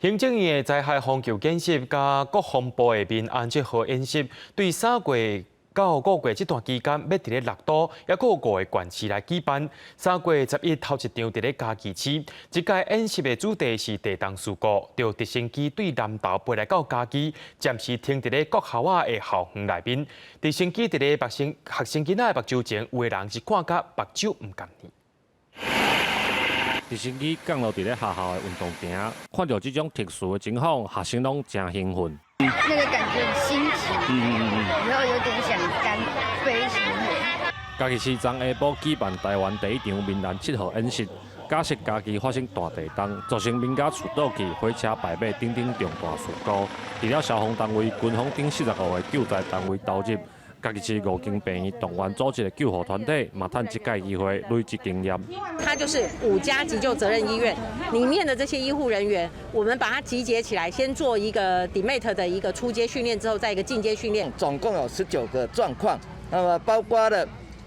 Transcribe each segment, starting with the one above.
行政院的灾害防救演习甲国防部的民安结合演习，对3月到5月这段期间，要伫咧6都，也有5个县市来举办。3月11头一场伫咧嘉义市，这届演习的主题是地动事故，由直升机对南投飞来到嘉义，暂时停伫咧国校的校园内面。直升机伫咧学生囡仔的目睭前，有的人是看甲目睭唔甘呢。 直升机降落伫咧学校的运动场，看到这种特殊的情况，学生拢真兴奋。那个感觉很新奇，然后有点想干飞行员。嘉义市昨下晡举办台湾第一场民安7号演习，假设嘉义发生大地震，造成民家厝倒去、火车败马等等重大事故，除了消防单位、军方等45个救灾单位投入。 嘉义市5间病院动员组织的救护团体，嘛趁这届机会累积经验。它就是5家急救责任医院里面的这些医护人员，我们把它集结起来，先做一个 DMAT 的一个初阶训练，之后再一个进阶训练。总共有19个状况，那么包括了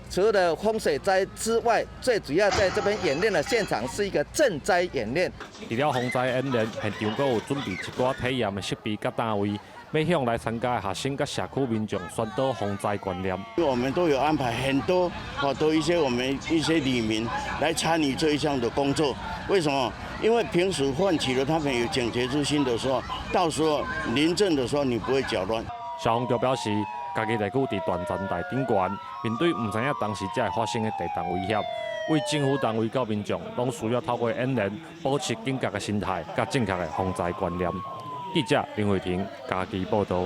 除了风水灾之外，最主要在这边演练的现场是一个赈灾演练。除了风灾演练，现场阁有准备一寡体验的设备甲单位。 要向来参加的学生跟社区民众宣导防灾观念。我们都有安排很多我们一些里民来参与这一项的工作。为什么？因为平时唤起了他们有警觉之心的时候，到时候临阵的时候你不会搅乱。消防局表示，家己地区伫断层带顶悬，面对唔知影当时才会发生的地动威胁，为政府单位到民众，拢需要透过演练，保持警觉的心态，甲正确的防灾观念。记者林慧婷，嘉义报道。